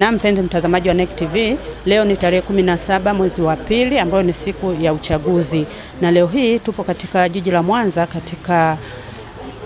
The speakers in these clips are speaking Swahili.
Na mpenzi mtazamaji wa NEC TV, leo ni tarehe 17 mwezi wa pili ambayo ni siku ya uchaguzi. Na leo hii tupo katika jiji la Mwanza katika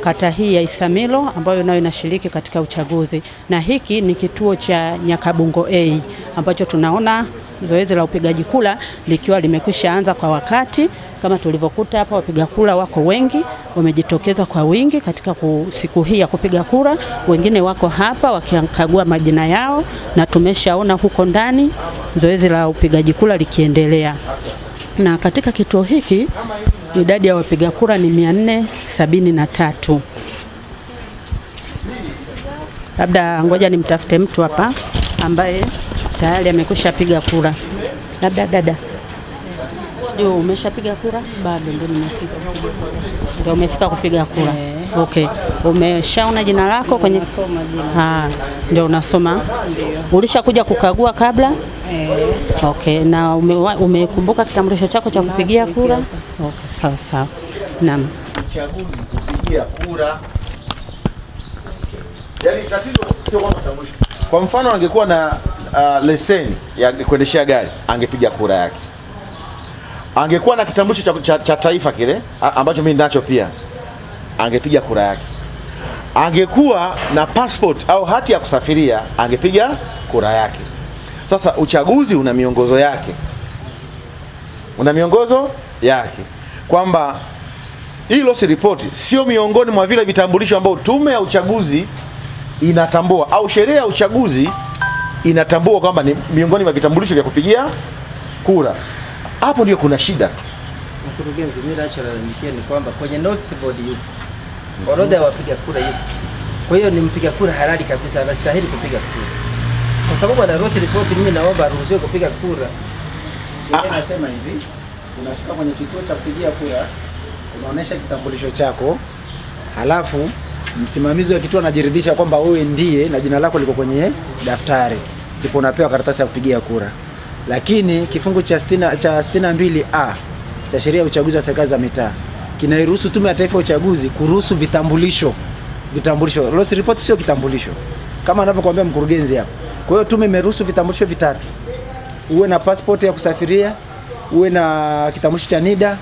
kata hii ya Isamilo ambayo nayo inashiriki katika uchaguzi. Na hiki ni kituo cha Nyakabungo A ambacho tunaona zoezi la upigaji kura likiwa limekwisha anza kwa wakati. Kama tulivyokuta hapa, wapiga kura wako wengi, wamejitokeza kwa wingi katika siku hii ya kupiga kura. Wengine wako hapa wakikagua majina yao, na tumeshaona huko ndani zoezi la upigaji kura likiendelea. Na katika kituo hiki idadi ya wapiga kura ni 473. Labda ngoja nimtafute mtu hapa ambaye tayari amekwisha piga kura. Labda dada, sio umeshapiga kura? Bado ndio nimefika. Ndio umefika kupiga kura. Okay. Umeshaona jina lako kwenye nasoma jina? Ndio unasoma. Ndio. Ulishakuja kukagua kabla? Okay. Na umekumbuka kitambulisho chako cha kupigia kura? Okay, sawa sawa. Naam. Uchaguzi kupigia kura. Yaani tatizo sio kwamba kitambulisho. Kwa mfano angekuwa na leseni ya kuendeshea gari, angepiga kura yake. Angekuwa na kitambulisho cha taifa kile ambacho mimi ninacho pia, angepiga kura yake. Angekuwa na passport au hati ya kusafiria, angepiga kura yake. Sasa uchaguzi una miongozo yake. Una miongozo yake kwamba hilo report sio miongoni mwa vile vitambulisho ambao tume ya uchaguzi inatambua au sheria ya uchaguzi inatambua kwamba ni miongoni mwa vitambulisho vya kupigia kura. Hapo ndio kuna shida tu. Mkurugenzi, mimi nacholalamikia ni kwamba kwenye notice board yupo orodha ya wapiga kura yupo. Kwa hiyo ni mpiga kura halali kabisa, anastahili kupiga kura. Kwa sababu ana ruhusa report, mimi naomba aruhusiwe kupiga kura. Sheria inasema hivi, unafika kwenye kituo cha kupigia kura, unaonesha kitambulisho chako, halafu msimamizi wa kituo anajiridhisha kwamba wewe ndiye na jina lako liko kwenye daftari, ndipo unapewa karatasi ya kupigia kura. Lakini kifungu cha 62A cha sheria ya uchaguzi wa serikali za mitaa kinairuhusu Tume ya Taifa ya Uchaguzi kuruhusu vitambulisho. Loss report sio kitambulisho, kama anavyokuambia mkurugenzi hapa. Kwa hiyo tume imeruhusu vitambulisho vitatu: uwe na passport ya kusafiria, uwe na kitambulisho cha NIDA,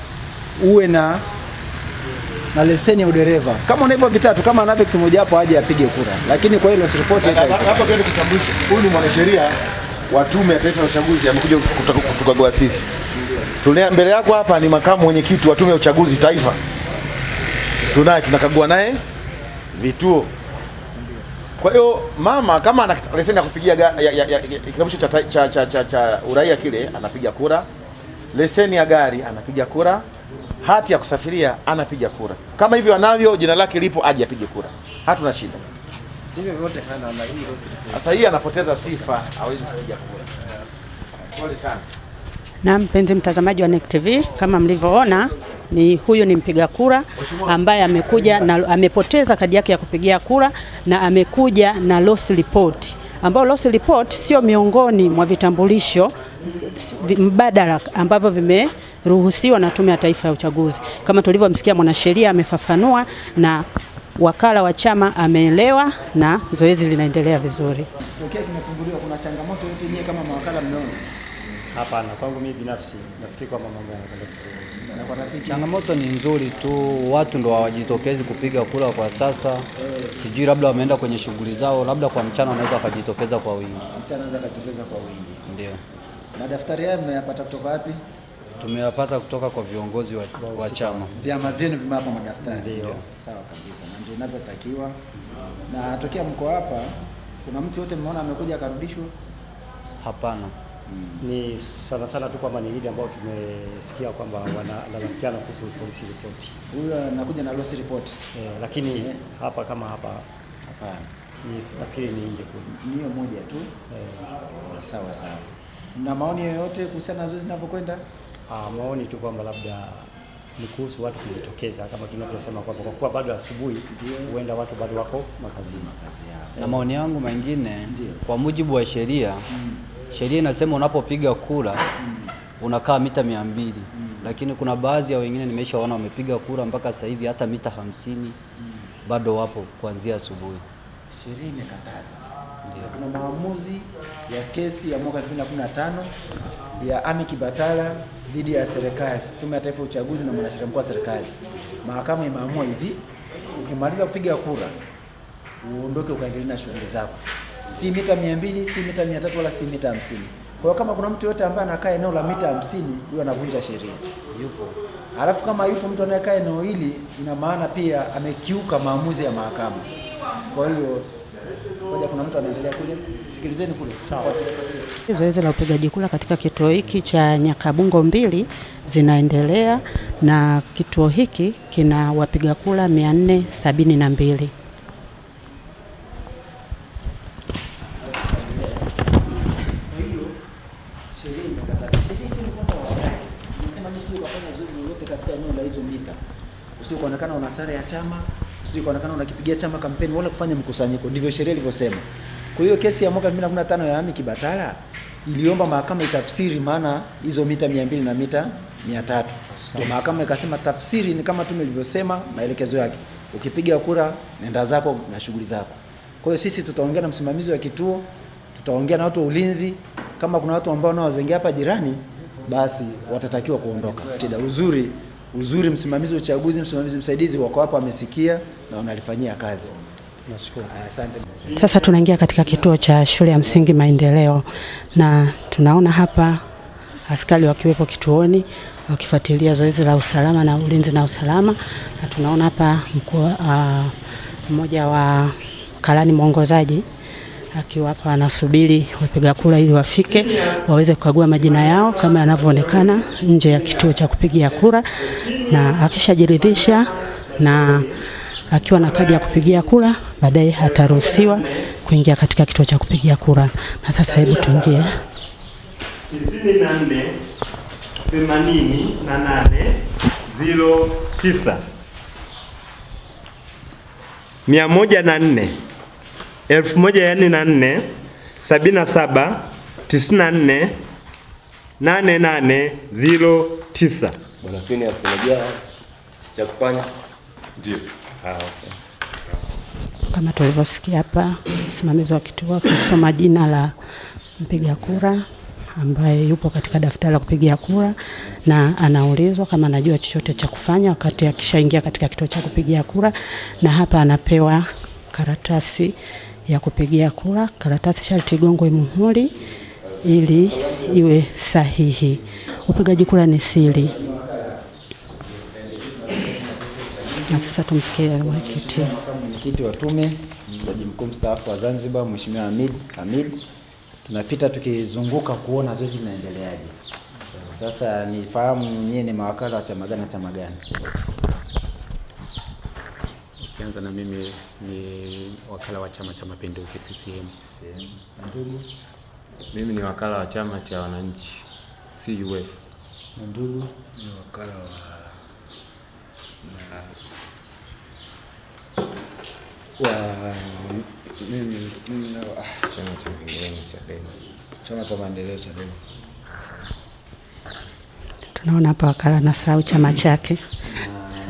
uwe na leseni ya udereva. Kama una hivyo vitatu, kama anavyo kimoja hapo, aje apige kura. Lakini kwa hiyo loss report hapa kwa kitambulisho, huyu ni mwanasheria wa Tume ya Taifa ya Uchaguzi, amekuja kutukagua sisi. Tulia mbele yako hapa ni makamu mwenyekiti wa Tume ya Uchaguzi Taifa. Tunakagua naye vituo. Kwa hiyo mama kama ana leseni ya kupigia kitambulisho cha uraia kile, anapiga kura. Leseni ya gari anapiga kura. Hati ya kusafiria anapiga kura. Kama hivyo anavyo jina lake lipo, aje apige kura. Hatuna shida. Hivyo vyote hana na hii ruhusa. Sasa hii anapoteza sifa, hawezi kupiga kura. Pole sana. Na mpenzi mtazamaji wa NEC TV, kama mlivyoona huyu ni mpiga kura ambaye amekuja na amepoteza kadi yake ya kupigia kura, na amekuja na loss report, ambao loss report sio miongoni mwa vitambulisho mbadala ambavyo vimeruhusiwa na Tume ya Taifa ya Uchaguzi. Kama tulivyomsikia mwanasheria amefafanua, na wakala wa chama ameelewa, na zoezi linaendelea vizuri. Tokea kimefunguliwa, kuna changamoto yote nyie kama mawakala mmeona? Hapana, kwangu mimi binafsi nafikiri kwamba mambo yanakwenda vizuri. Na kwa rafiki, changamoto ni nzuri tu, watu ndo hawajitokezi kupiga kura kwa sasa. Sijui labda wameenda kwenye shughuli zao, labda kwa mchana wanaweza wakajitokeza kwa wingi. Mchana wanaweza kujitokeza kwa wingi. Ndio. Madaftari haya mmeyapata kutoka wapi? Tumeyapata kutoka kwa viongozi wa chama. Vyama vyenu vimewapa madaftari. Ndio. Sawa kabisa, na ndio inavyotakiwa. Na tokea mko hapa, kuna mtu yote mmeona amekuja akarudishwa? Hapana. Ni sana tu kwamba ni ile ambayo tumesikia kwamba wanalalamikiana kuhusu police report. Huyo anakuja na loss report. Lakini hapa kama hapa hapana. Nafikiri ni nje kwa. Niyo moja tu. Sawa sawa. Na maoni yoyote kuhusiana na zoezi linavyokwenda? Maoni tu kwamba labda ni kuhusu watu kujitokeza, kama tunavyosema kwamba kwa kuwa bado asubuhi, huenda watu bado wako makazini. Na maoni yangu mengine, kwa mujibu wa sheria, sheria inasema unapopiga kura unakaa mita 200, lakini kuna baadhi ya wengine nimeshaona wamepiga kura mpaka sasa hivi hata mita 50 bado wapo kuanzia asubuhi. Sheria imekataza. Kuna maamuzi ya kesi ya mwaka 2015 ya Ami Kibatala dhidi ya serikali, Tume ya Taifa ya Uchaguzi na mwanasheria mkuu wa serikali. Mahakama imeamua hivi, ukimaliza kupiga kura uondoke ukaendelea na shughuli zako. Si mita 200, si mita 300 wala si mita 50. Kwa hiyo kama kuna mtu yote ambaye anakaa eneo la mita 50, huyo anavunja sheria. Yupo. Alafu kama yupo mtu anayekaa eneo hili, ina maana pia amekiuka maamuzi ya mahakama. Kwa hiyo ngoja, kuna mtu anaendelea kule, sikilizeni kule. Sawa. Zoezi la upigaji kura katika kituo hiki cha Nyakabungo 2 zinaendelea, na kituo hiki kina wapiga kura 472. Usije kuonekana una sare ya chama, usije kuonekana unakipigia chama kampeni wala kufanya mkusanyiko, ndivyo sheria ilivyosema. Kwa hiyo kesi ya mwaka 2015 ya Ami Kibatala iliomba mahakama itafsiri maana hizo mita 200 na mita 300. Ndio mahakama ikasema tafsiri ni kama tume ilivyosema maelekezo yake. Ukipiga kura nenda zako na shughuli zako. Kwa hiyo sisi tutaongea na msimamizi wa kituo, tutaongea na watu wa ulinzi, kama kuna watu ambao nao wazengea hapa jirani basi watatakiwa kuondoka. Shida uzuri msimamizi wa uchaguzi, msimamizi msaidizi wako hapa, wamesikia na wanalifanyia kazi. Nashukuru. Asante. Sasa tunaingia katika kituo cha shule ya msingi Maendeleo, na tunaona hapa askari wakiwepo kituoni wakifuatilia zoezi la usalama na ulinzi na usalama, na tunaona hapa mmoja wa karani mwongozaji akiwa hapa anasubiri wapiga kura ili wafike waweze kukagua majina yao kama yanavyoonekana nje ya kituo cha kupigia kura, na akishajiridhisha na akiwa na kadi ya kupigia kura baadaye ataruhusiwa kuingia katika kituo cha kupigia kura. Na sasa hebu tuingie. 94 88 09 104 1104 77 94 8809. Bwana Phineas, unajua cha kufanya? Ndio. Okay. Kama tulivyosikia hapa, msimamizi wa kituo akisoma jina la mpiga kura ambaye yupo katika daftari la kupigia kura, na anaulizwa kama anajua chochote cha kufanya wakati akishaingia katika kituo cha kupigia kura, na hapa anapewa karatasi ya kupigia kura. Karatasi sharti igongwe muhuri ili iwe sahihi. Upigaji kura ni siri. Na sasa tumsikie mwenyekiti wa tume, Jaji Mkuu mstaafu wa Zanzibar, Mheshimiwa Hamid. Tunapita tukizunguka kuona zoezi linaendeleaje. Sasa nifahamu nyinyi ni mawakala wa chama gani na chama gani? Kianza na mimi ni wakala wa Chama cha Mapinduzi CCM. Ndugu? Mimi ni wakala wa chama cha wananchi CUF. Ndugu? Ni wakala wa Chama cha Maendeleo Chadema. Chama cha Maendeleo Chadema. Tunaona hapa wakala na sahau chama chake.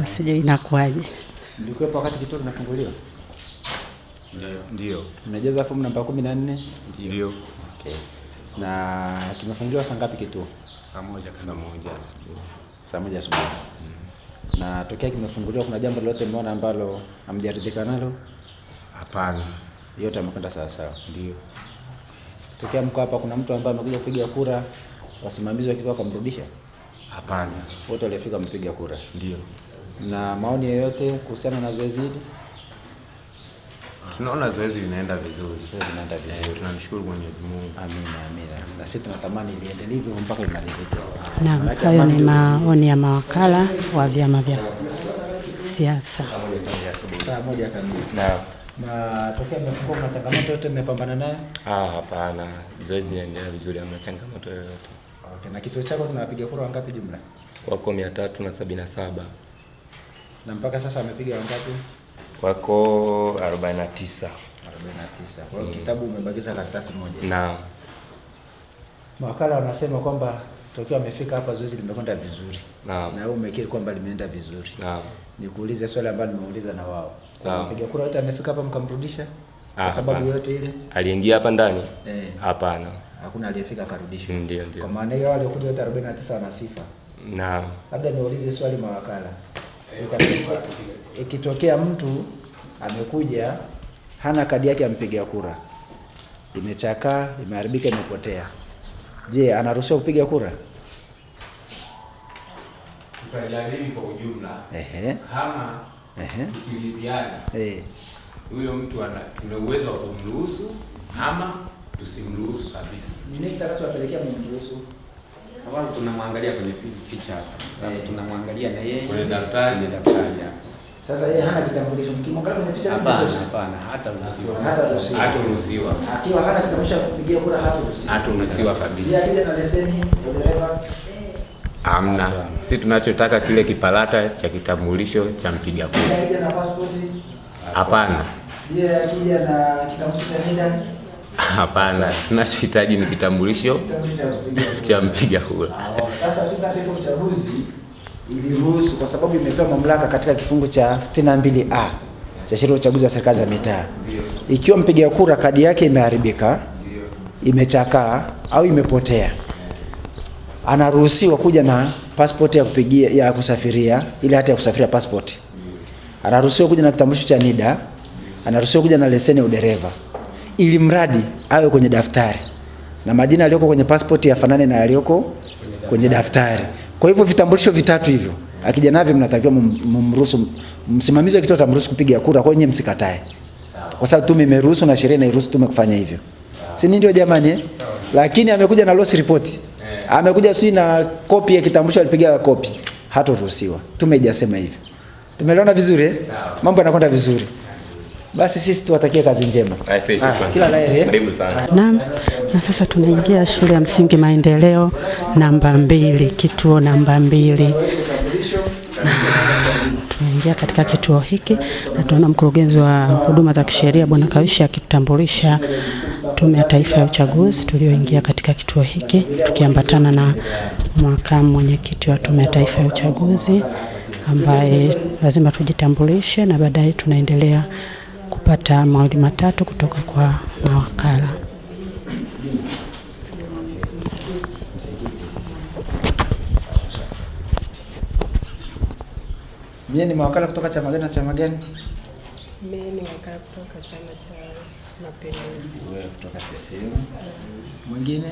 Sijui inakuaje. Nilikuwa wakati kituo kinafunguliwa? Ndio. Mmejaza fomu namba 14? Ndio. Okay. Na kimefunguliwa saa ngapi kituo? Saa moja asubuhi. Saa moja asubuhi. Na tokea kimefunguliwa kuna jambo lolote mmeona ambalo hamjaridhika nalo? Hapana. Yote yamekwenda sawa sawa. Ndio. Tokea mko hapa kuna mtu ambaye amekuja kupiga kura wasimamizi wa kituo akamrudisha? Hapana. Wote waliofika mpiga kura? Ndio. Na maoni yoyote kuhusiana na zoezi hili? Tunaona zoezi linaenda vizuri. Linaenda vizuri. Tunamshukuru Mwenyezi Mungu. Amina. Na sisi tunatamani liendelee hivyo mpaka limalizike. Naam, hayo ni maoni ya mawakala wa vyama vya siasa. Saa moja kamili. Naam. Na tokea mmefungua kuna changamoto yote mmepambana nayo? Hapana. Zoezi linaendelea vizuri, hamna changamoto yoyote. Okay, na kituo chako tunapiga kura wangapi jumla? Wako 377. Na mpaka sasa wamepiga wangapi? Wako 49. Kwa hiyo kitabu umebakiza karatasi moja. Naam. Mawakala wanasema kwamba tokea wamefika hapa zoezi limekwenda vizuri. Naam. Na wewe umekiri kwamba limeenda vizuri. Naam. Nikuulize swali ambalo nimeuliza na wao. Sawa. Mpiga kura wote amefika hapa mkamrudisha? kwa sababu yote ile? Aliingia hapa ndani? Hapana. Hakuna aliyefika akarudishwa. Ndio. Kwa maana hiyo wale kuja wote 49 wana sifa. Naam. Labda niulize swali mawakala. Ikitokea mtu amekuja hana kadi yake ya mpiga kura, imechakaa, imeharibika, imepotea, je, anaruhusiwa kupiga kura? Tutajadili kwa ujumla. Kama tukiridhiana huyo mtu tuna uwezo wa kumruhusu ama tusimruhusu kabisa. Nini kitakachowapelekea mruhusu? Sababu tunamwangalia kwenye picha hapa. Alafu tunamwangalia na yeye kwenye daftari hapa. Sasa yeye hana kitambulisho. Mkimwangalia kwenye picha hapana, hataruhusiwa. Akiwa hana kitambulisho kupigia kura hataruhusiwa kabisa. Yeye akija na leseni ya dereva amna. Sisi tunachotaka kile kipalata cha kitambulisho cha mpiga kura. Yeye akija na passport? Hapana. Yeye akija na kitambulisho cha NIDA? Hapana, tunachohitaji ni kitambulisho cha mpiga kura. Sasa Tume ya Taifa ya Uchaguzi iliruhusu kwa sababu imepewa mamlaka katika kifungu cha 62A cha sheria ya uchaguzi wa serikali za mitaa. Ikiwa mpiga kura kadi yake imeharibika, imechakaa au imepotea, anaruhusiwa kuja na passport ya kupigia ya kusafiria, ile hati ya kusafiria passport. Anaruhusiwa kuja na kitambulisho cha NIDA, anaruhusiwa kuja na leseni ya udereva, ili mradi awe kwenye daftari na majina yaliyoko kwenye passport yafanane na yaliyoko kwenye daftari. Kwa hivyo vitambulisho vitatu hivyo akija navyo, mnatakiwa mumruhusu, msimamizi wa kituo atamruhusu kupiga kura, kwa hiyo msikatae, kwa sababu tume imeruhusu na sheria inairuhusu tume kufanya hivyo, si ndio jamani? Lakini amekuja na loss report, amekuja sui na kopi ya kitambulisho, alipiga kopi, hataruhusiwa. Tume haijasema hivyo. Tumeelewana vizuri? Mambo yanakwenda vizuri. Basi sisi tuwatakie kazi njema. Kila la heri. Karibu sana. Naam. Na sasa tunaingia shule ya msingi Maendeleo namba 2, kituo namba 2. Tunaingia katika kituo hiki na tunaona mkurugenzi wa huduma za kisheria Bwana Kawishi akitambulisha Tume ya Taifa ya Uchaguzi tulioingia katika kituo hiki, tukiambatana na makamu mwenyekiti wa Tume ya Taifa ya Uchaguzi ambaye lazima tujitambulishe na baadaye tunaendelea kupata mawili matatu kutoka kwa mawakala. Mimi ni mawakala kutoka chama gani na chama gani? Mimi ni wakala kutoka Chama cha Mapinduzi. Wewe kutoka CCM. Mwingine?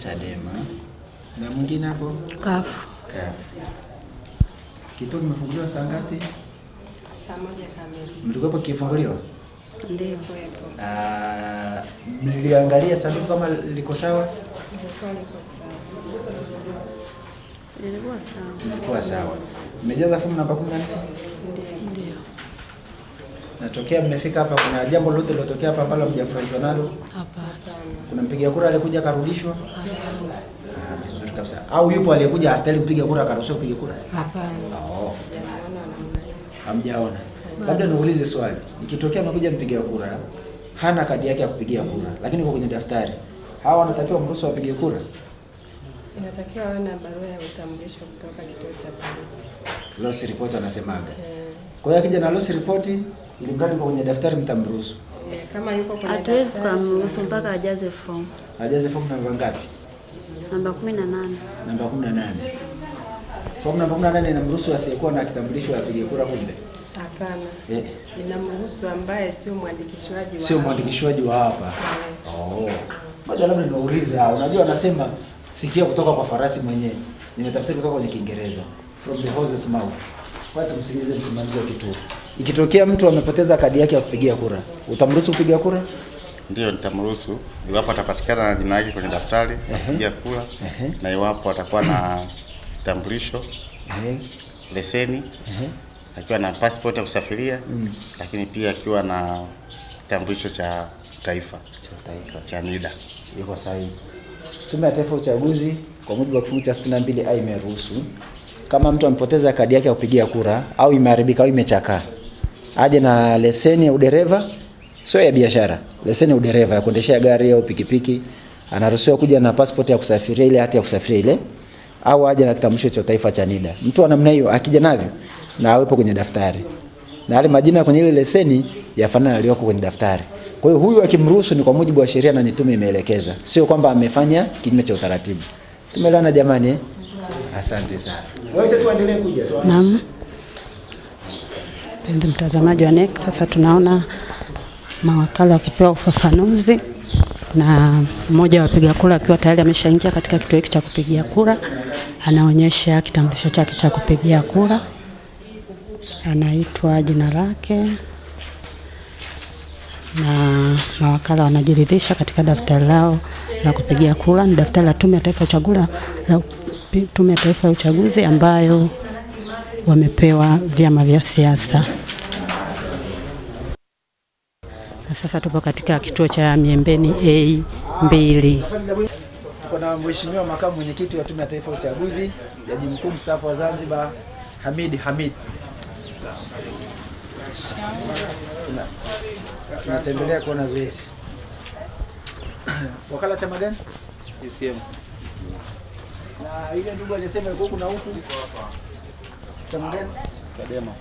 Chadema. Na mwingine hapo? CUF. Kituo kimefunguliwa saa ngapi? Saa 1 kamili. Mlikuwa kifunguliwa? Ndio. Mliangalia sanduku kama liko sawa? Lilikuwa sawa. Mmejaza fomu namba 14? Ndio. Natokea mmefika hapa, kuna jambo lolote lilotokea hapa ambalo mjafurahishwa nalo? Hapana. Kuna mpiga kura alikuja akarudishwa? Vizuri kabisa. Au yupo aliyekuja hastahili kupiga kura akaruhusiwa kupiga kura? Hapana. Hamjaona. Labda niulize swali. Ikitokea amekuja mpiga kura, hana kadi yake ya kupigia kura, lakini kwa kwenye daftari, hawa wanatakiwa mruhusu wapige kura? Inatakiwa awe na barua ya utambulisho kutoka kituo cha polisi. Loss report anasemaga. Kwa hiyo akija na loss report, ili mradi kwa kwenye daftari mtamruhusu. Kama yuko kwenye daftari, hatuwezi tukamruhusu mpaka ajaze fomu. Ajaze fomu namba ngapi? Namba 18. Namba 18. Fomu namba 18 inamruhusu asiyekuwa na kitambulisho apige kura kumbe? Hapana. Ninamruhusu ambaye sio mwandikishwaji wa sio mwandikishwaji wa hapa. Moja labda niuliza, unajua anasema sikia kutoka kwa farasi mwenyewe. Nimetafsiri kutoka kwenye Kiingereza. From the horse's mouth. Kwa hiyo tumsikilize msimamizi wa kituo. Ikitokea mtu amepoteza kadi yake ya kupigia kura, utamruhusu kupiga kura? Ndio, nitamruhusu iwapo atapatikana na jina lake kwenye daftari kupigia kura na iwapo atakuwa na kitambulisho, leseni, akiwa na passport ya kusafiria, lakini pia akiwa na kitambulisho cha taifa cha NIDA. Iko sahihi. Tume ya Taifa ya Uchaguzi kwa mujibu wa kifungu cha 62A imeruhusu kama mtu amepoteza kadi yake ya kupigia kura au imeharibika au imechakaa, aje na leseni ya udereva, sio ya biashara, leseni ya udereva ya kuendeshea gari au pikipiki. Anaruhusiwa kuja na passport ya kusafiria, ile hati ya kusafiria ile, au aje na kitambulisho cha taifa cha NIDA. Mtu wa namna hiyo akija navyo na awepo kwenye daftari. na yale majina kwenye ile leseni yafanana yaliyoko kwenye daftari. Kwa hiyo huyu akimruhusu ni kwa mujibu wa sheria na ni tume imeelekeza, sio kwamba amefanya kinyume cha utaratibu. Tumeelewana jamani? Asante sana. Wote tuendelee kuja. Naam. Ndio mtazamaji wa NEC, sasa tunaona mawakala wakipewa ufafanuzi na mmoja wa wapiga kura akiwa tayari ameshaingia katika kituo hiki cha kupigia kura, anaonyesha kitambulisho chake cha kupigia kura, anaitwa jina lake, na mawakala wanajiridhisha katika daftari lao la kupigia kura. Ni daftari la Tume ya Taifa ya Uchaguzi, Tume ya Taifa ya Uchaguzi ambayo wamepewa vyama vya siasa. Na sasa tupo katika kituo cha Miembeni A2. Tuko na Mheshimiwa Makamu Mwenyekiti wa Tume ya Taifa ya Uchaguzi, Jaji Mkuu Mstaafu wa Zanzibar Hamid. Tunatembelea kuona zoezi. Wakala chama gani? CCM. Na ile ndugu alisema yuko kuna huku. Chama gani? Chadema.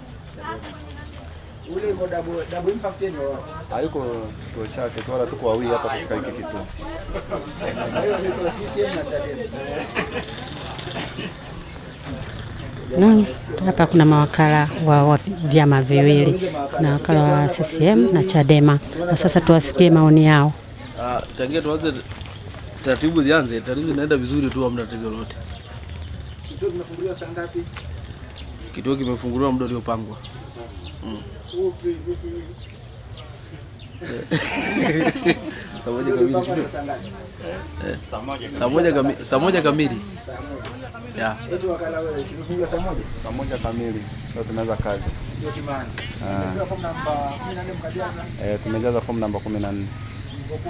Ule ngo double impact ni wapi? Hayuko kituo chake, tu wala tuko wawili hapa katika hiki kituo. Hayo ni kwa CCM na Chadema. Na hapa kuna mawakala wa vyama viwili, na wakala wa CCM na Chadema. Na sasa tuwasikie maoni yao. Tangia tuanze taratibu zianze, taratibu inaenda vizuri tu, hamna tatizo lolote. Kituo kimefunguliwa saa ngapi? Kituo kimefunguliwa muda uliopangwa. Saa moja kamili. Ya. Wetu wakala wewe kimefunguliwa saa moja kamili. Ndio tumeanza kazi. Ndio tumeanza. Fomu namba 14 mkajaza? Tumejaza fomu namba 14.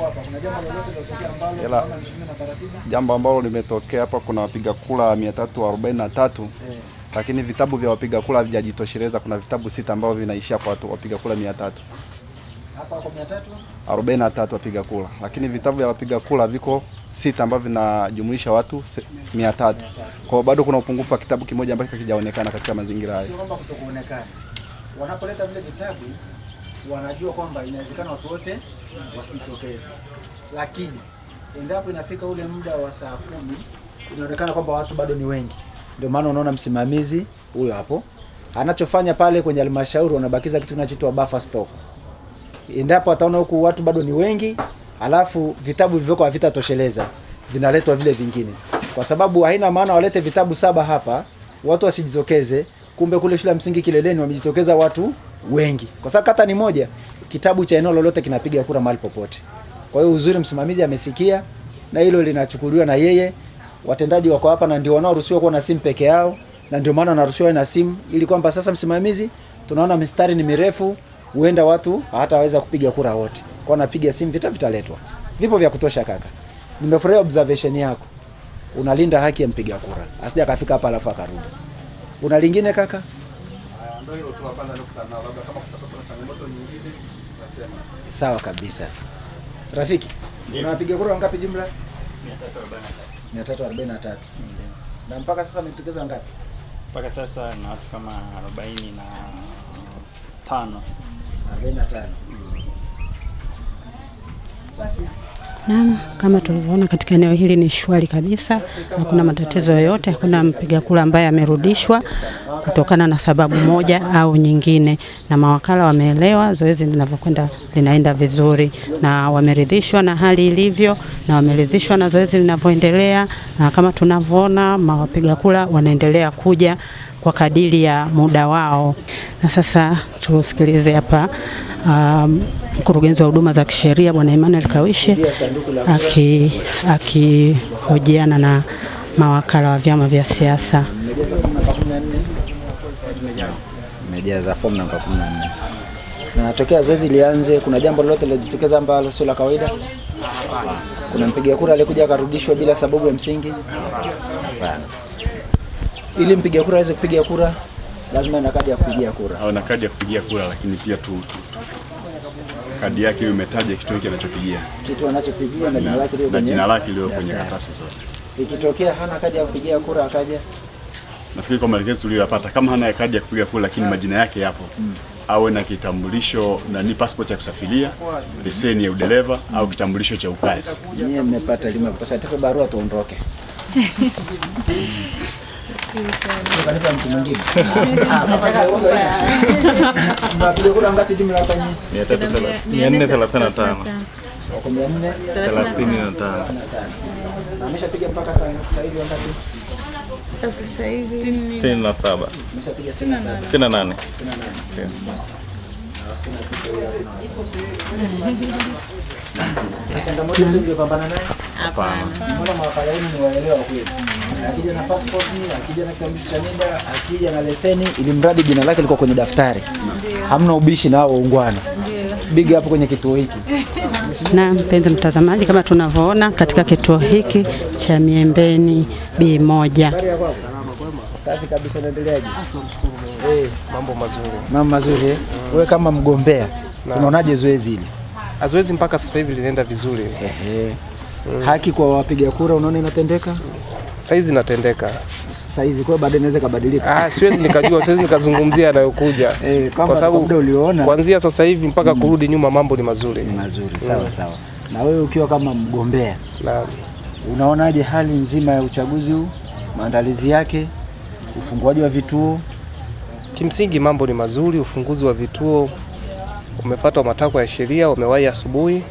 Hapa kuna jambo lolote lilotokea ambalo na taratibu? Jambo ambalo limetokea hapa, kuna wapiga kura 343 lakini vitabu vya wapiga kura havijajitosheleza. Kuna vitabu 6 ambavyo vinaishia kwa wapiga kura 300. Hapa kwa 343 wapiga kura, lakini vitabu vya wapiga kura viko 6 ambavyo vinajumuisha watu 300. Kwa bado kuna upungufu wa kitabu kimoja ambacho hakijaonekana katika mazingira haya. Sio kwamba kutokuonekana. Wanapoleta vile vitabu wanajua kwamba inawezekana watu wote wasitokeze, lakini endapo inafika ule muda wa saa 10 inaonekana kwamba watu bado ni wengi. Ndio maana unaona msimamizi huyo hapo anachofanya pale kwenye halmashauri, wanabakiza kitu kinachoitwa buffer stock. Endapo ataona huku watu bado ni wengi, alafu vitabu vilivyoko havitatosheleza, vinaletwa vile vingine, kwa sababu haina maana walete vitabu 7 hapa watu wasijitokeze, kumbe kule shule ya msingi Kileleni wamejitokeza watu wengi, kwa sababu kata ni moja, kitabu cha eneo lolote kinapiga kura mahali popote. Kwa hiyo uzuri msimamizi amesikia na hilo linachukuliwa na yeye. Watendaji wako hapa na ndio wanaoruhusiwa kuwa na simu peke yao, na ndio maana wanaruhusiwa na simu, ili kwamba sasa msimamizi, tunaona mistari ni mirefu, huenda watu hataweza kupiga kura wote, kwa napiga simu, vitaletwa. Vipo vya kutosha kaka. Nimefurahia observation yako. Unalinda haki ya mpiga kura, asije akafika hapa alafu akarudi. Una lingine kaka? Ndio hilo tu hapa, ndio kutana labda kama kutakuwa na changamoto nyingine nasema. Sawa kabisa. Rafiki, unapiga kura ngapi jumla? 343. Na mpaka sasa mmetokeza ngapi? Mpaka sasa na watu kama 45. Basi. Naam, kama tulivyoona katika eneo hili ni shwari kabisa, hakuna matatizo yoyote, hakuna mpiga kura ambaye amerudishwa kutokana na sababu moja au nyingine, na mawakala wameelewa zoezi linavyokwenda, linaenda vizuri na wameridhishwa na hali ilivyo, na wameridhishwa na zoezi linavyoendelea, na kama tunavyoona mawapiga kura wanaendelea kuja kwa kadiri ya muda wao. Na sasa tusikilize hapa mkurugenzi wa huduma za kisheria Bwana Emmanuel Kawishe akihojiana na mawakala wa vyama vya siasa. Nimejaza fomu namba 14. Na tokea zoezi lianze, kuna jambo lolote lilojitokeza ambalo sio la kawaida? Kuna mpiga kura alikuja akarudishwa bila sababu ya msingi? Hapana. Ili mpiga kura aweze kupiga kura lazima ana kadi ya kupigia kura. Au na kadi ya kupigia kura, lakini pia kadi yake hiyo imetaja kitu hiki anachopigia. Kitu anachopigia na jina lake lio kwenye karatasi zote. Ikitokea hana kadi ya kupigia kura akaja, nafikiri kwa maelekezo tuliyopata, kama hana kadi ya kupiga kura lakini majina yake yapo, awe na kitambulisho na ni passport ya kusafiria, leseni ya udereva au kitambulisho cha ukazi. Nyie mmepata elimu ya kutosha, tupe barua tuondoke. Kanipa mtu mwingine. Mnapiga kura ngapi jumla hapa nyinyi? 435. Wako 435. Ameshapiga mpaka sasa hivi ngapi? Sasa hivi 67. Ameshapiga 67. 68. Changamoto mliyopambana nayo? Hapana. Mbona mawakala wenu ni waelewa kweli? Akija na passport, akija na kitambulisho cha NIDA, akija na leseni, ili mradi jina lake liko kwenye daftari. Hamna ubishi na waungwana. Big hapo kwenye kituo hiki. Na mpenzi mtazamaji, kama tunavyoona katika kituo hiki cha Miembeni B1. Safi kabisa, unaendeleaje? Mambo mazuri. Mambo mazuri. Wewe kama mgombea, unaonaje zoezi hili? Zoezi mpaka sasa hivi linaenda vizuri. Haki kwa wapiga kura unaona inatendeka? Saizi inatendeka. Saizi kwa baadaye inaweza kubadilika. Siwezi nikajua, siwezi nikazungumzia yanayokuja. Kwa sababu uliona kuanzia sasa hivi mpaka kurudi nyuma mambo ni mazuri. Ni mazuri, sawa sawa. Na wewe ukiwa kama mgombea, unaonaje hali nzima ya uchaguzi huu? Maandalizi yake, ufunguaji wa vituo? Kimsingi mambo ni mazuri, ufunguzi wa vituo umefuata matakwa ya sheria, wamewahi asubuhi.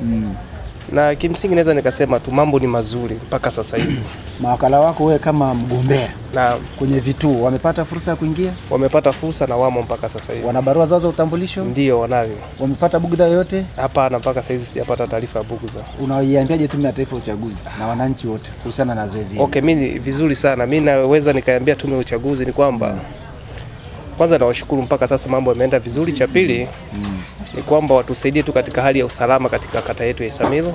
Na kimsingi naweza nikasema tu mambo ni mazuri mpaka sasa hivi. Mawakala wako wewe kama mgombea, na kwenye vituo wamepata fursa ya kuingia? Wamepata fursa na wamo mpaka sasa hivi. Wana barua zao za utambulisho? Ndio, wanavyo. Wamepata bugudha yoyote? Hapana, mpaka sasa hivi sijapata taarifa ya bugudha. Unaiambiaje Tume ya Taifa ya Uchaguzi na wananchi wote kuhusiana na zoezi hili? Okay, mimi vizuri sana. Mimi naweza nikaambia Tume ya Uchaguzi ni kwamba kwanza nawashukuru mpaka sasa mambo yameenda vizuri. Cha pili ni kwamba watusaidie tu katika hali ya usalama katika kata yetu ya Isamilo.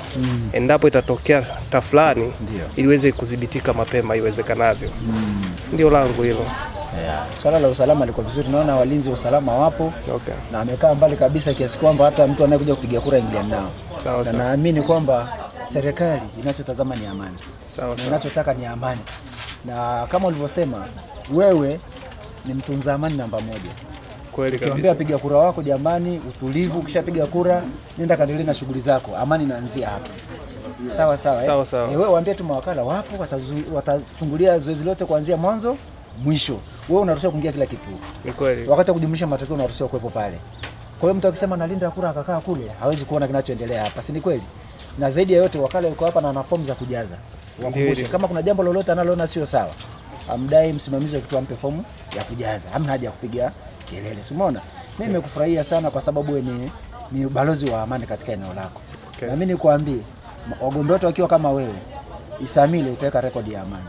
Endapo itatokea tafulani ili iweze kudhibitika mapema iwezekanavyo. Ndio langu hilo. Swala la usalama liko vizuri, naona walinzi wa usalama wapo. Na amekaa mbali kabisa kiasi kwamba hata mtu anayekuja kupiga kura ingiliana nao. Na naamini kwamba serikali inachotazama ni amani. Inachotaka ni amani. Na kama ulivyosema, wewe ni mtunza amani namba 1. Kweli kabisa. Ukiambia piga kura wako jamani, utulivu, ukishapiga kura nenda kaendelee na shughuli zako. Amani inaanzia hapa. Sawa sawa. Sawa sawa. Wewe waambie tu mawakala wapo, watachungulia zoezi lote kuanzia mwanzo mwisho. Wewe unaruhusiwa kuingia kila kitu. Ni kweli. Wakati wa kujumlisha matokeo unaruhusiwa kuwepo pale. Kwa hiyo mtu akisema nalinda kura akakaa kule, hawezi kuona kinachoendelea hapa. Si ni kweli? Na zaidi ya yote wakala yuko hapa na ana fomu za kujaza. Wakumbushe kama kuna jambo lolote analoona sio sawa, amdai msimamizi wa kituo ampe fomu ya kujaza. Hamna haja ya kupiga kelele. Si umeona? Mimi nimekufurahia sana kwa sababu wewe ni balozi wa amani katika eneo lako. Na mimi nikwambie wagombea wote wakiwa kama wewe, Isamilo itaweka rekodi ya amani.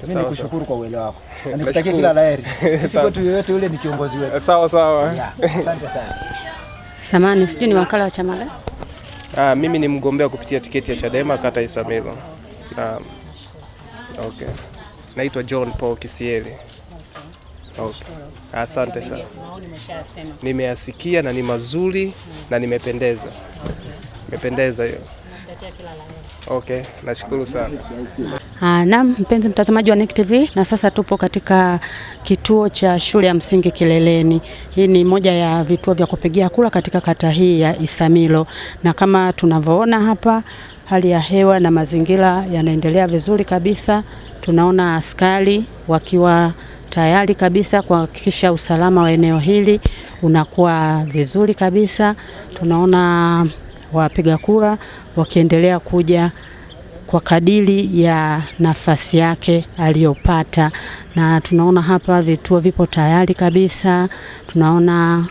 Mimi nikushukuru kwa uelewa wako. Na nikutakia kila laheri. Sisi kwetu yote yule ni kiongozi wetu. Sawa sawa. Asante sana. Samani, sijui ni wakala wa chama gani? Mimi ni mgombea kupitia tiketi ya Chadema kata Isamilo. Okay. Naitwa John Paul Kisieli. Okay. Asante sana. Nimeyasikia na ni mazuri na nimependeza. Nimependeza hiyo. Okay, nashukuru sana. Naam, mpenzi mtazamaji wa NEC TV, na sasa tupo katika kituo cha shule ya msingi Kileleni. Hii ni moja ya vituo vya kupigia kura katika kata hii ya Isamilo, na kama tunavyoona hapa hali ya hewa na mazingira yanaendelea vizuri kabisa. Tunaona askari wakiwa tayari kabisa kuhakikisha usalama wa eneo hili unakuwa vizuri kabisa. Tunaona wapiga kura wakiendelea kuja kwa kadiri ya nafasi yake aliyopata, na tunaona hapa vituo vipo tayari kabisa. Tunaona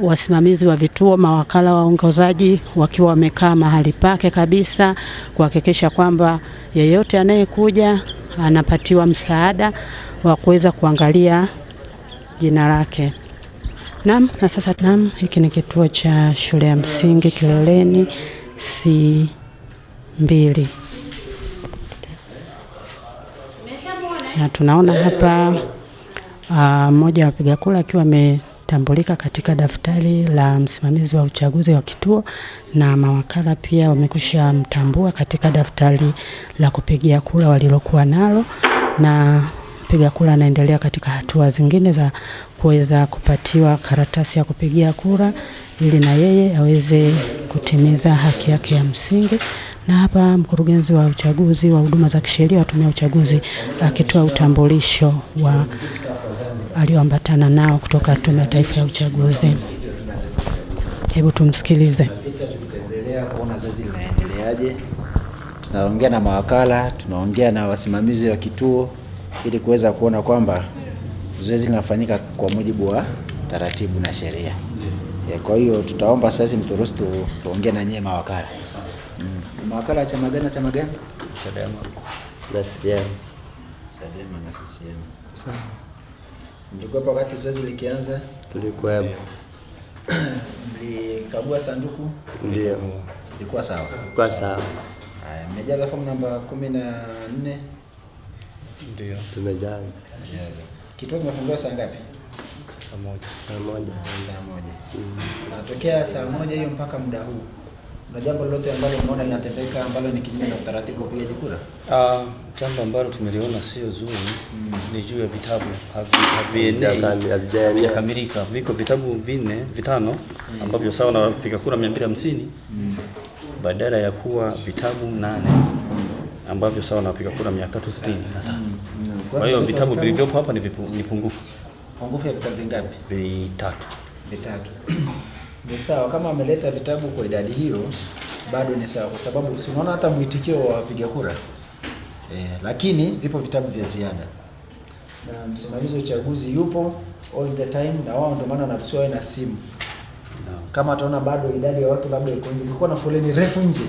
wasimamizi wa vituo, mawakala waongozaji wakiwa wamekaa mahali pake kabisa kuhakikisha kwamba yeyote anayekuja anapatiwa msaada wa kuweza kuangalia jina lake. Naam, na sasa hiki ni kituo cha shule ya msingi Kileleni C2. Na tunaona hapa mmoja wa wapiga kura akiwa ametambulika katika daftari la msimamizi wa uchaguzi wa kituo, na mawakala pia wamekwisha mtambua katika daftari la kupigia kura walilokuwa nalo, na mpiga kura anaendelea katika hatua zingine za kuweza kupatiwa karatasi ya kupigia kura ili na yeye aweze kutimiza haki yake ya msingi. Na hapa mkurugenzi wa uchaguzi wa huduma za kisheria wa Tume ya Uchaguzi akitoa utambulisho wa alioambatana nao kutoka Tume ya Taifa ya Uchaguzi. Hebu tumsikilize. Tutaendelea kuona zoezi linaendeleaje. Tunaongea na mawakala, tunaongea na wasimamizi wa kituo ili kuweza kuona kwamba zoezi linafanyika kwa mujibu wa taratibu na sheria. Kwa hiyo tutaomba sasa mturuhusu tuongee na nyie mawakala. Mawakala chama gani na chama gani? Chadema na CCM. Chadema na CCM. Sawa. Mlikuwa wakati zoezi likianza? Tulikuwa. Mlikagua sanduku? Ndio. Ilikuwa sawa? Kwa sawa. Haya, mmejaza fomu namba 14? Ndio. Tumejaza. Kituo kimefunguliwa saa ngapi? Saa moja. Natokea saa moja hiyo mpaka muda huu. Kuna jambo lolote ambalo umeona linatendeka ambalo ni kinyume na utaratibu wa upigaji kura? Jambo ambalo tumeliona sio zuri ni juu ya vitabu havijakamilika. Viko vitabu 5 ambavyo sawa na wapiga kura 250 badala ya kuwa vitabu 8 ambavyo sawa na wapiga kura 365. Kwa hiyo vitabu vilivyopo hapa ni pungufu. Pungufu ya vitabu vingapi? 3. Ni sawa kama ameleta vitabu kwa idadi hiyo bado ni sawa, kwa sababu unaona hata mwitikio wa wapiga kura lakini vipo vitabu vya ziada na msimamizi wa uchaguzi yupo all the time na wao ndio maana wanaruhusiwa na simu. Kama ataona bado idadi ya watu labda iko nje, kulikuwa na foleni refu nje,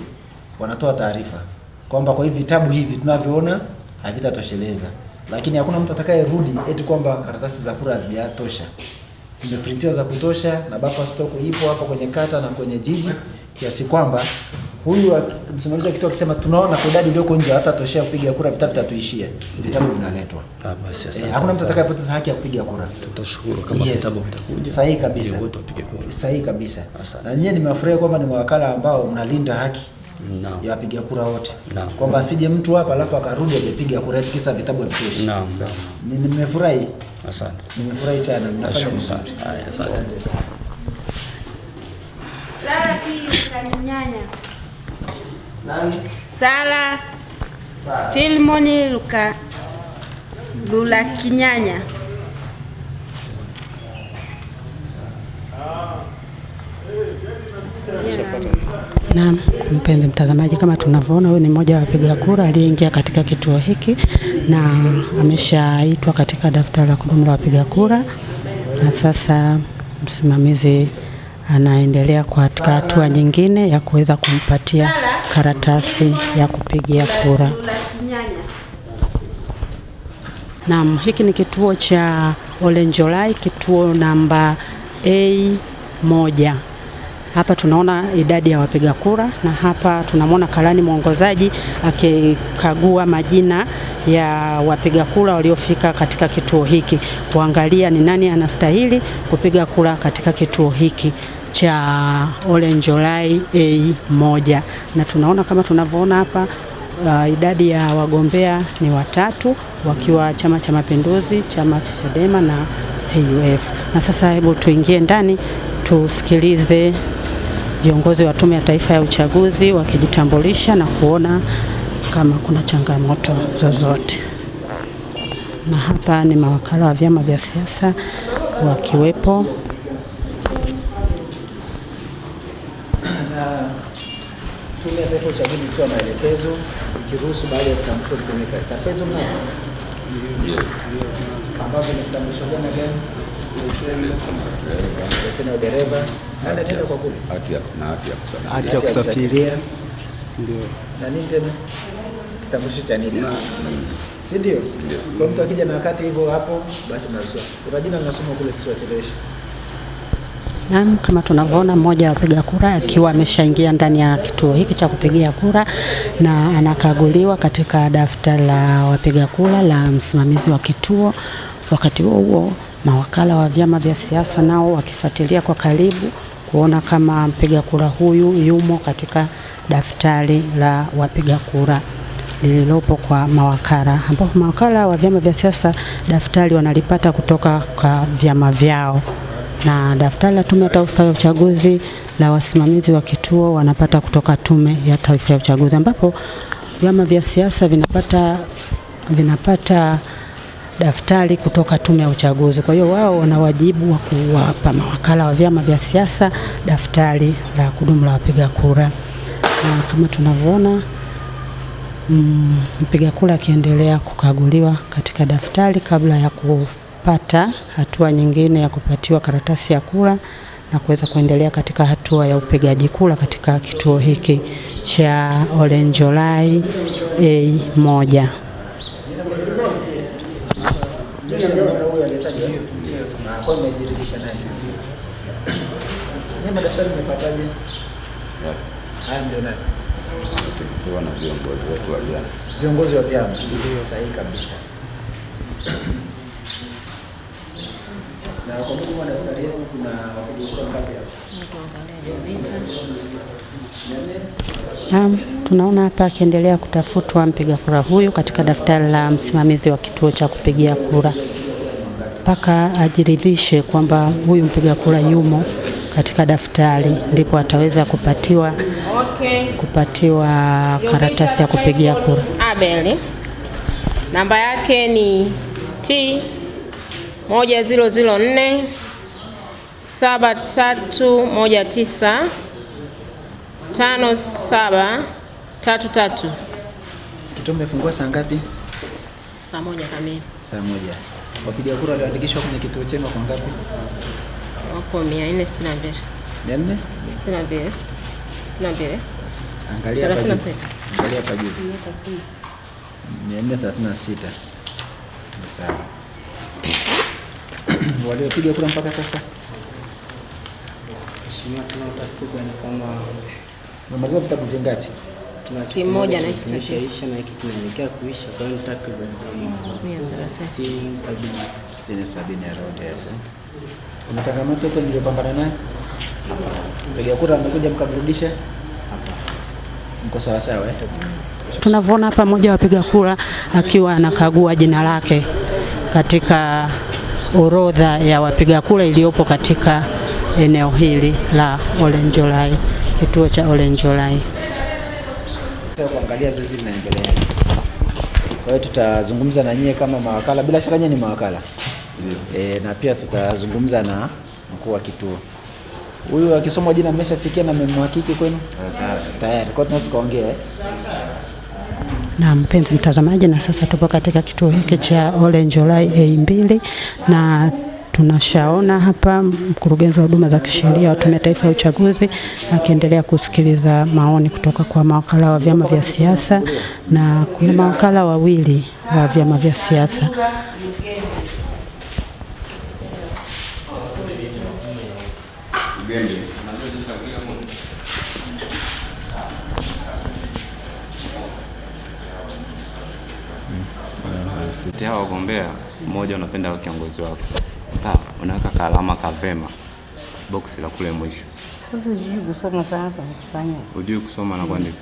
wanatoa taarifa kwamba kwa hivi vitabu hivi tunavyoona havitatosheleza, lakini hakuna mtu atakayerudi eti kwamba karatasi za kura hazijatosha. Zimeprintiwa za kutosha na buffer stock ipo hapa kwenye kata na kwenye jiji, kiasi kwamba huyu msimamizi wa kituo akisema tunaona kwa idadi iliyoko nje hata toshea kupiga kura, vitabu vitatuishia, vitabu vinaletwa. Basi asante. Hakuna mtu atakayepoteza haki ya kupiga kura. Tutashukuru kama vitabu vitakuja. Sahihi kabisa. Sahihi kabisa. Na nyinyi nimefurahi kwamba ni mawakala ambao mnalinda haki ya wapiga kura wote. Kwamba asije mtu hapa alafu akarudi ajepiga kura kisa vitabu havitoshi. Nimefurahi. Asante. Nimefurahi sana. Mnafanya vizuri. Haya, asante. Sara Kanyanya. Nani? Sara Filmoni Lula Kinyanya. Na mpenzi mtazamaji, kama tunavyoona huyu ni mmoja wa wapiga kura aliyeingia katika kituo hiki na ameshaitwa katika daftari la kudumu la wapiga kura, na sasa msimamizi anaendelea katika hatua nyingine ya kuweza kumpatia karatasi ya kupigia kura. Naam, hiki ni kituo cha Olenjolai, kituo namba A1. Hapa tunaona idadi ya wapiga kura na hapa tunamwona karani mwongozaji akikagua majina ya wapiga kura waliofika katika kituo hiki kuangalia ni nani anastahili kupiga kura katika kituo hiki cha Olenjolai A1. Na tunaona kama tunavyoona hapa idadi ya wagombea ni 3 wakiwa Chama cha Mapinduzi, chama cha Chadema na CUF. Na sasa hebu tuingie ndani tusikilize viongozi wa Tume ya Taifa ya Uchaguzi wakijitambulisha na kuona kama kuna changamoto zozote. Na hapa ni mawakala wa vyama vya siasa wakiwepo. Tume ya Taifa ya Uchaguzi ilitoa maelekezo ikiruhusu baadhi ya vitambulisho kutumika. Tafezo mnazo? Ndio. Ambavyo ni vitambulisho gani? Leseni ya dereva, tena kwa kule. Hati ya kusafiria. Ndio. Na nini tena? Kitambulisho cha nini? Si ndio? Kwa mtu akija na wakati hivyo hapo basi mnasoma. Kuna jina mnasoma kule kisiwacheleweshe. Naam, kama tunavyoona mmoja wa wapiga kura akiwa ameshaingia ndani ya kituo hiki cha kupigia kura na anakaguliwa katika daftari la wapiga kura la msimamizi wa kituo. Wakati huo mawakala wa vyama vya siasa nao wakifuatilia kwa karibu kuona kama mpiga kura huyu yumo katika daftari la wapiga kura. lililopo kwa mawakala, ambapo mawakala wa vyama vya siasa daftari wanalipata kutoka kwa vyama vyao, na daftari la Tume ya Taifa ya Uchaguzi la wasimamizi wa kituo wanapata kutoka Tume ya Taifa ya Uchaguzi, ambapo vyama vya siasa vinapata daftari kutoka Tume ya Uchaguzi. Kwa hiyo wao wana wajibu wa kuwapa mawakala wa vyama vya siasa daftari la kudumu la wapiga kura. Na kama tunavyoona mpiga kura akiendelea kukaguliwa katika daftari kabla ya kupata hatua nyingine ya kupatiwa karatasi ya kura na kuweza kuendelea katika hatua ya upigaji kura katika kituo hiki cha Olenjolai A1. Tukiwa na viongozi wetu wa vyama. Viongozi wa vyama. Sahihi kabisa. Na kwa mujibu wa daftari yenu kuna wapiga kura ngapi hapa? Tunaona hapa akiendelea kutafutwa mpiga kura huyu katika daftari la msimamizi wa kituo cha kupigia kura, mpaka ajiridhishe kwamba huyu mpiga kura yumo katika daftari, ndipo ataweza kupatiwa karatasi ya kupigia kura. Abel, namba yake ni T 1004 7319 5733. Kituo mmefungua saa ngapi? Saa 1 kamili. Saa 1. Wapiga kura walioandikishwa kwenye kituo chema kwa ngapi? Wako 462. 462. 62. Angalia hapa juu. Angalia hapa juu. 436. Sawa. Waliopiga kura mpaka sasa? Mheshimiwa, tunatafuta ni kama mmaliza vitabu vingapi? Kimoja na hiki kimeshaisha na hiki kinaelekea kuisha, kwa hiyo takriban 60-70 around hapo. Kuna changamoto hapo niliyopambana nayo? Mpiga kura amekuja mkamrudisha? Hapa. Mko sawa sawa eh? Tunavyoona hapa mmoja wa wapiga kura akiwa anakagua jina lake katika orodha ya wapiga kura iliyopo katika eneo hili la Olenjolai, kituo cha Olenjolai. Kuangalia zoezi linaendelea. Kwa hiyo tutazungumza na nyie kama mawakala, bila shaka nyie ni mawakala. Na pia tutazungumza na mkuu wa kituo. Huyu akisoma jina mmeshasikia na mmemhakiki kwenu? Tayari. Kwa hiyo tukaongea. Na mpenzi mtazamaji, na sasa tupo katika kituo hiki cha Olenjolai A2 na tunashaona hapa mkurugenzi wa huduma za kisheria wa Tume ya Taifa ya Uchaguzi akiendelea kusikiliza maoni kutoka kwa mawakala wa vyama vya siasa, na kuna mawakala wawili wa vyama vya siasa. Hawa wagombea, mmoja unapenda kiongozi wako. Sawa, unaweka kalama kavema box la kule mwisho. Sasa hujui kusoma sasa kufanya. Hujui kusoma na kuandika?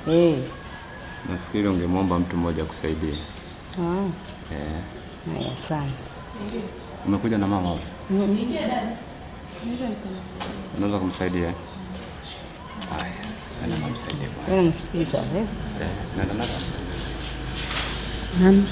Nafikiri ungemwomba mtu mmoja kusaidia. Asante. Umekuja na mama hapo? Unaweza kumsaidia? Haya, ana kumsaidia kwanza. Wewe msikiliza wewe? Naam.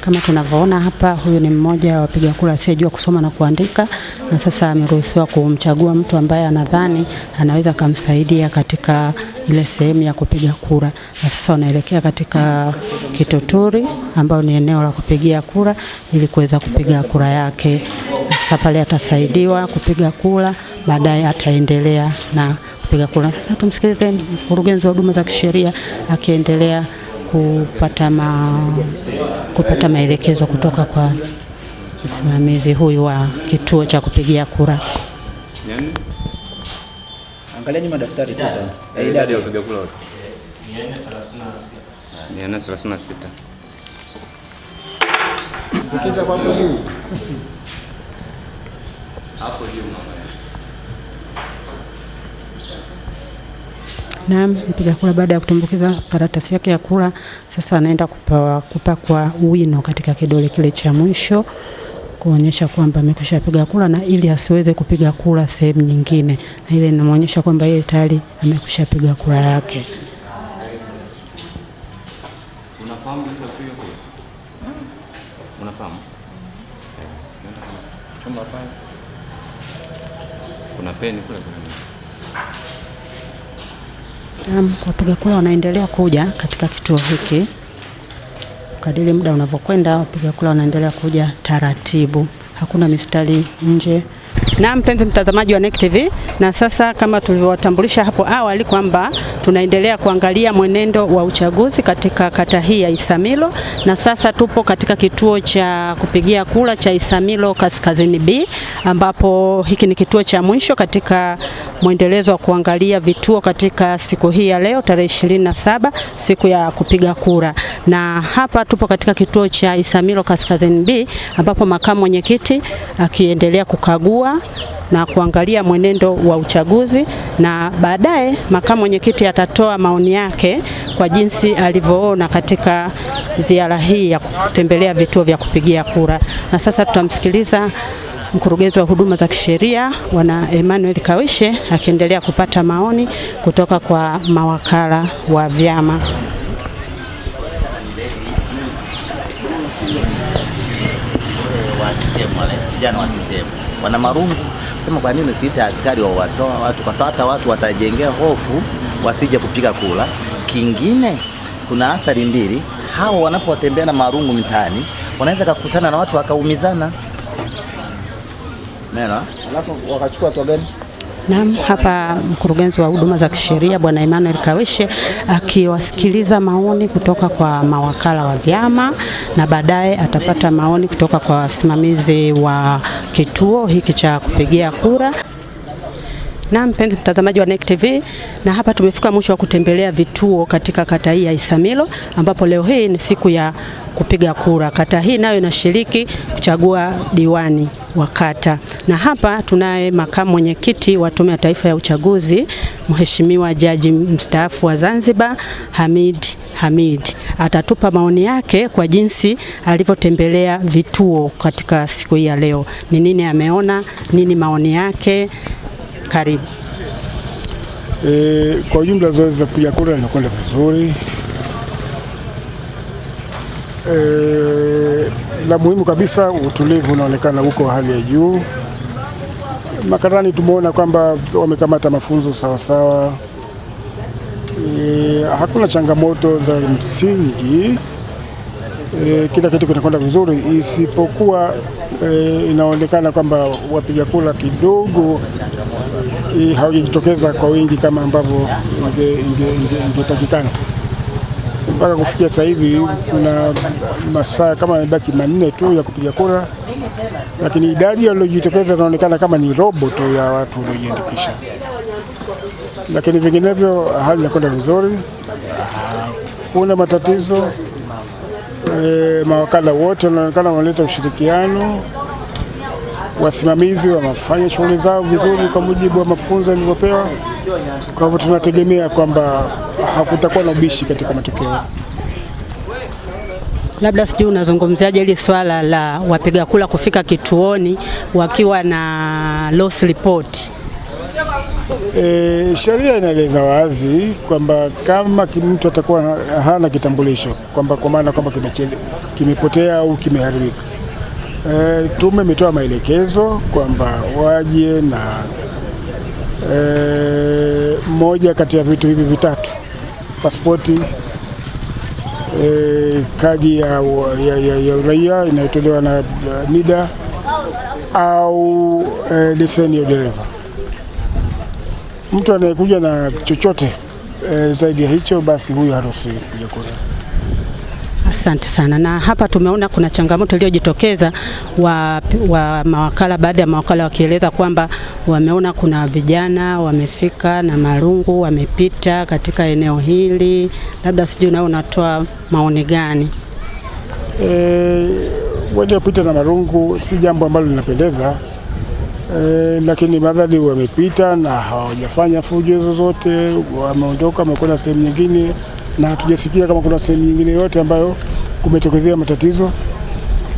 Kama tunavyoona hapa, huyu ni mmoja wa wapiga kura asiyejua kusoma na kuandika, na sasa ameruhusiwa kumchagua mtu ambaye anadhani anaweza kumsaidia katika ile sehemu ya kupiga kura. Na sasa wanaelekea katika Kituturi ambao ni eneo la kupigia kura ili kuweza kupiga kura yake. Sasa pale atasaidiwa kupiga kura, baadaye ataendelea na kupiga kura. Sasa tumsikilize mkurugenzi wa huduma za kisheria akiendelea kupata maelekezo kutoka kwa msimamizi huyu wa kituo cha kupigia kura. Angalia nyuma daftari tu. Idadi ya wapiga kura 436. Ukiza kwa hapo juu. Hapo juu mama. Naam, mpiga kura baada ya kutumbukiza karatasi yake ya kura, sasa anaenda kupakwa wino katika kidole kile cha mwisho kuonyesha kwamba amekwisha piga kura, na ili asiweze kupiga kura sehemu nyingine, na ile inaonyesha kwamba yeye tayari amekwisha piga kura yake. Unafahamu jinsi ya kupiga kura? Unafahamu? Chumba pale. Kuna peni kule kuna. Wapiga kura wanaendelea kuja katika kituo hiki. Kadiri muda unavyokwenda, wapiga kura wanaendelea kuja taratibu. Hakuna mistari nje. Na mpenzi mtazamaji wa NEC TV, na sasa kama tulivyowatambulisha hapo awali kwamba tunaendelea kuangalia mwenendo wa uchaguzi katika kata hii ya Isamilo, na sasa tupo katika kituo cha kupigia kura cha Isamilo Kaskazini B, ambapo hiki ni kituo cha mwisho katika mwendelezo wa kuangalia vituo katika siku hii ya leo tarehe 27, siku ya kupiga kura. Na hapa tupo katika kituo cha Isamilo Kaskazini B, ambapo makamu mwenyekiti akiendelea kukagua na kuangalia mwenendo wa uchaguzi, na baadaye makamu mwenyekiti atatoa maoni yake kwa jinsi alivyoona katika ziara hii ya kutembelea vituo vya kupigia kura. Na sasa tutamsikiliza mkurugenzi wa huduma za kisheria Bwana Emmanuel Kawishe akiendelea kupata maoni kutoka kwa mawakala wa vyama. Vijana wa CCM wana marungu sema kwa nini siita askari wa watoa watu, kwa sababu hata watu watajengea hofu wasije kupiga kura. Kingine kuna athari mbili, hao wanapotembea na marungu mitaani wanaweza kukutana na watu wakaumizana. Neno alafu wakachukua hatua gani? Naam, hapa mkurugenzi wa huduma za kisheria Bwana Emmanuel Kawishe akiwasikiliza maoni kutoka kwa mawakala wa vyama, na baadaye atapata maoni kutoka kwa wasimamizi wa kituo hiki cha kupigia kura. Na mpenzi mtazamaji wa NEC TV, na hapa tumefika mwisho wa kutembelea vituo katika kata hii ya Isamilo, ambapo leo hii ni siku ya kupiga kura. Kata hii nayo inashiriki kuchagua diwani wa kata. Na hapa tunaye makamu mwenyekiti wa Tume ya Taifa ya Uchaguzi, Mheshimiwa Jaji mstaafu wa Zanzibar Hamid. Atatupa maoni yake kwa jinsi alivyotembelea vituo katika siku hii ya leo. Ni nini ameona, nini maoni yake? Karibu. Kwa ujumla zoezi la kupiga kura linakwenda vizuri. La muhimu kabisa, utulivu unaonekana huko hali ya juu. Makarani tumeona kwamba wamekamata mafunzo sawa sawa. Hakuna changamoto za msingi. Kila kitu kinakwenda vizuri, isipokuwa inaonekana kwamba wapiga kura kidogo hawajitokeza kwa wingi kama ambavyo ingetakikana. Mpaka kufikia sasa hivi kuna masaa kama yamebaki 4 tu ya kupiga kura, lakini idadi waliojitokeza inaonekana kama ni robo tu ya watu waliojiandikisha. Lakini vinginevyo hali inakwenda vizuri, hakuna matatizo. Mawakala wote wanaonekana wanaleta ushirikiano. Wasimamizi wanafanya shughuli zao vizuri kwa mujibu wa mafunzo yalivyopewa. Kwa hivyo tunategemea kwamba hakutakuwa na ubishi katika matokeo. Labda sijui unazungumziaje ile swala la wapiga kura kufika kituoni wakiwa na loss report? Sheria inaeleza wazi kwamba kama mtu atakuwa hana kitambulisho, kwamba kwa maana kwamba kimepotea au kimeharibika, tume imetoa maelekezo kwamba waje na moja kati ya vitu hivi vitatu: pasipoti, kadi ya uraia inayotolewa na NIDA, au leseni ya dereva. Mtu anayekuja na chochote zaidi ya hicho, basi huyu haruhusiwi kupiga kura. Asante sana. Na hapa tumeona kuna changamoto iliyojitokeza wa mawakala, baadhi ya mawakala wakieleza kwamba wameona kuna vijana wamefika na marungu wamepita katika eneo hili. Labda sijui nao unatoa maoni gani? Waje kupita na marungu si jambo ambalo linapendeza, lakini madhali wamepita na hawajafanya fujo zozote, wameondoka wamekwenda sehemu nyingine, na hatujasikia kama kuna sehemu nyingine yote ambayo kumetokezea matatizo.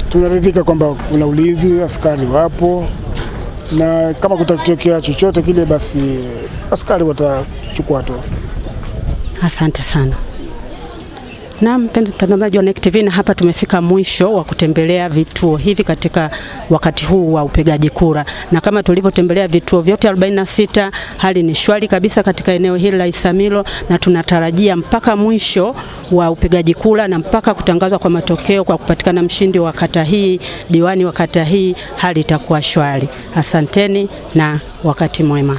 Tunaridhika kwamba kuna ulinzi, askari wapo, na kama kutatokea chochote kile, basi askari watachukua hatua. Asante sana. Na mpenzi mtazamaji wa NEC TV, na hapa tumefika mwisho wa kutembelea vituo hivi katika wakati huu wa upigaji kura, na kama tulivyotembelea vituo vyote 46, hali ni shwari kabisa katika eneo hili la Isamilo, na tunatarajia mpaka mwisho wa upigaji kura na mpaka kutangazwa kwa matokeo kwa kupatikana mshindi wa kata hii, diwani wa kata hii, hali itakuwa shwari. Asanteni na wakati mwema.